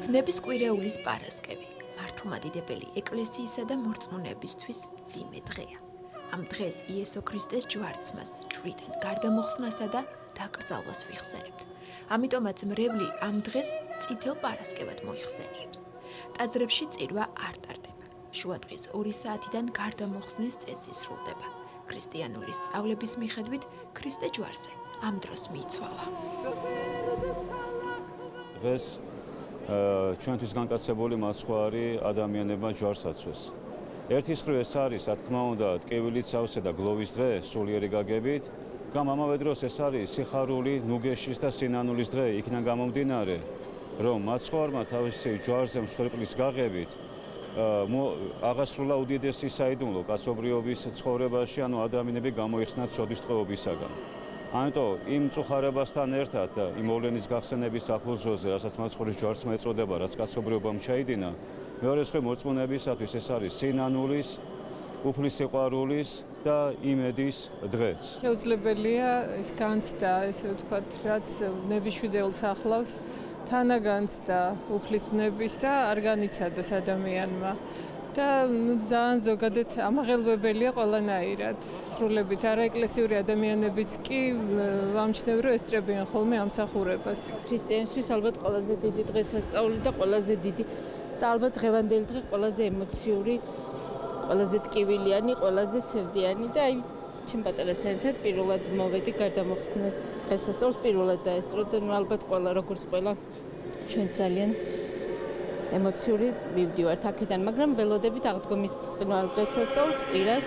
ვნების კვირეულის პარასკევი, მართლმადიდებელი ეკლესიისა და მორწმუნეებისთვის მძიმე დღეა. ამ დღეს იესო ქრისტეს ჯვარცმას, ჯვრიდან გარდამოხსნასა და დაკრძალვას ვიხსენებთ. ამიტომაც მრევლი ამ დღეს წითელ პარასკევად მოიხსენიებს. ტაძრებში წირვა არ ტარდება. შუადღის 2 საათიდან გარდამოხსნის წესი სრულდება. ქრისტიანული სწავლების მიხედვით ქრისტე ჯვარზე ამ დროს მიიცვალა. დღეს ჩვენთვის განკაცებული მაცხვარი ადამიანებმა ჯვარს აცვეს. ერთის მხრივ ეს არის, რა თქმა უნდა, ტკივილით სავსე და გლოვის დღე, სულიერი გაგებით, გამ ამავე დროს ეს არის სიხარული, ნუგეშის და სინანულის დღე, იქიდან გამომდინარე, რომ მაცხვარმა თავისი ჯვარზე მსხვერპლის გაღებით აღასრულა უდიდესი საიდუმლო კაცობრიობის ცხოვრებაში, ანუ ადამიანები გამოიხსნათ ცოდვის ტყვეობისაგან. ამიტომ იმ მწუხარებასთან ერთად და იმ მოვლენის გახსენების საფუძველზე, რასაც მაცხვრის ჯვარცმა ეწოდება, რაც კაცობრიობამ ჩაიდინა, მეორე მხრივ მორწმუნეებისათვის ეს არის სინანულის, უფლის სიყვარულის და იმედის დღეც. შეუძლებელია ეს განცდა, ესე ვთქვათ, რაც ნებისმშვიდეულს ახლავს, თანაგანცდა უფლის ნებისა არ განიცადოს ადამიანმა. და ძალიან ზოგადად ამაღელვებელია ყველანაირად. სრულებით არაეკლესიური ადამიანებიც კი ვამჩნევ, რომ ესწრებიან ხოლმე ამსახურებას. ქრისტიანისთვის ალბათ ყველაზე დიდი დღესასწაული და ყველაზე დიდი და ალბათ დღევანდელი დღე ყველაზე ემოციური, ყველაზე ტკივილიანი, ყველაზე სევდიანი და აი ჩემ პატარასთან ერთად პირველად მოვედი გარდამოხსნას დღესასწაულს პირველად დაესწრო და ალბათ ყველა როგორც ყველა ჩვენ ძალიან ემოციური მივდივართ აქედან, მაგრამ ველოდებით აღდგომის ბრწყინვალე დღესასწაულს კვირას.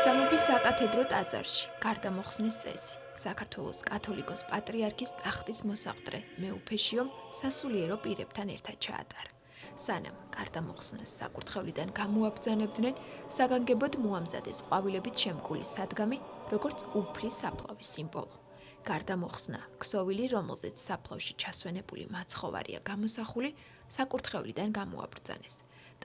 სამების საკათედრო ტაძარში გარდამოხსნის წესი. საქართველოს კათოლიკოს პატრიარქის ტახტის მოსაყდრე მეუფეშიომ სასულიერო პირებთან ერთად ჩაატარა. სანამ გარდამოხსნას საკურთხევლიდან გამოაბრძანებდნენ, საგანგებოდ მოამზადეს ყვავილებით შემკული სადგამი, როგორც უფლის საფლავის სიმბოლო. გარდამოხსნა, ქსოვილი, რომელზეც საფლავში ჩასვენებული მაცხოვარია გამოსახული, საკურთხევლიდან გამოაბრძანეს.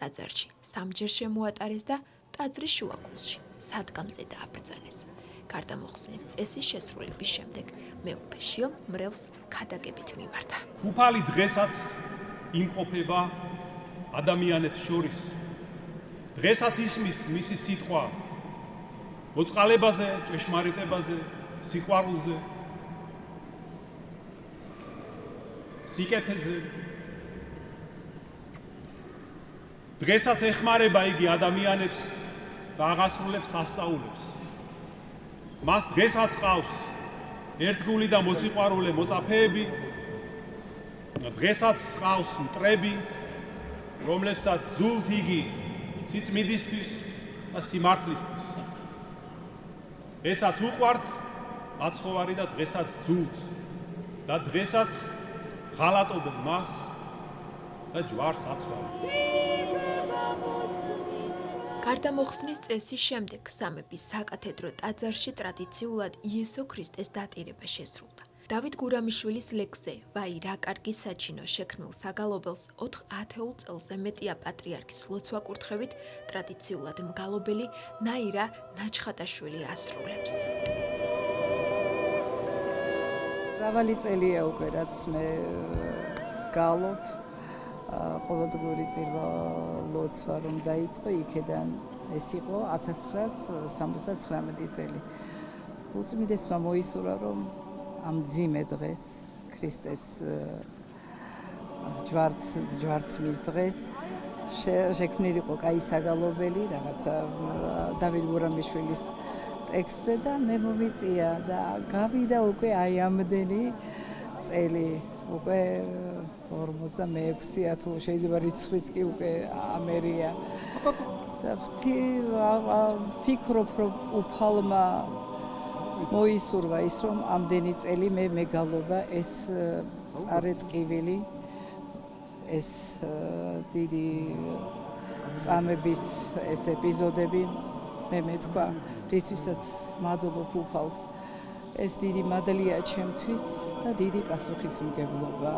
ტაძარში სამჯერ შემოატარეს და ტაძრის შუაგულში, სადგამზე დააბრძანეს. გარდამოხსნის წესის შესრულების შემდეგ მეუფეშიო მრევლს ქადაგებით მიმართა. უფალი დღესაც იმყოფება ადამიანებს შორის. დღესაც ისმის მისი სიტყვა მოწყალებაზე, ჭეშმარიტებაზე, სიყვარულზე, სიკეთეზე. დღესაც ეხმარება იგი ადამიანებს და აღასრულებს სასწაულებს. მას დღესაც ყავს ერთგული და მოსიყვარულე მოწაფეები, დღესაც ყავს მტრები, რომლებსაც ზულთ იგი სიწმინდისთვის და სიმართლისთვის. დღესაც უყვართ მაცხოვარი და დღესაც ზულთ და დღესაც ღალატობენ მას და ჯვარს აცვალენ. გარდამოხსნის წესის შემდეგ სამების საკათედრო ტაძარში ტრადიციულად იესო ქრისტეს დატირება შესრულდა. დავით გურამიშვილის ლექსზე ვაი რა კარგი საჩინო შექმნილ საგალობელს 4 ათეულ წელზე მეტია პატრიარქის ლოცვა კურთხევით ტრადიციულად მგალობელი ნაირა ნაჩხატაშვილი ასრულებს. მრავალი წელია უკვე რაც მე გალობ, ყოველდღიური წირვა ლოცვა რომ დაიწყო, იქედან ეს იყო 1979 წელი. უწმიდესმა მოისურვა რომ ამ მძიმე დღეს, ქრისტეს ჯვარცმის დღეს შექმნილიყო კაი საგალობელი, რაღაცა დავით გურამიშვილის ტექსტზე და მე მომიწია და გავიდა უკვე აი ამდენი წელი, უკვე 46 თუ შეიძლება რიცხვიც კი უკვე ამერია. და ვფიქრობ, რომ უფალმა მოისურვა ის, რომ ამდენი წელი მე მეგალობა ეს წარეტკივილი, ეს დიდი წამების ეს ეპიზოდები მე მეთქვა, რისთვისაც მადლობ უფალს. ეს დიდი მადლია ჩემთვის და დიდი პასუხისმგებლობა.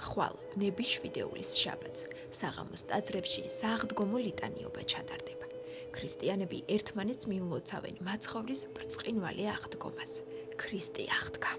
ხვალ ნებისმშვიდეულის შაბათს საღამოს ტაძრებში სააღდგომო ლიტანიობა ჩატარდება. ქრისტიანები ერთმანეთს მიულოცავენ მაცხოვრის ბრწყინვალე აღდგომას. ქრისტე აღდგა.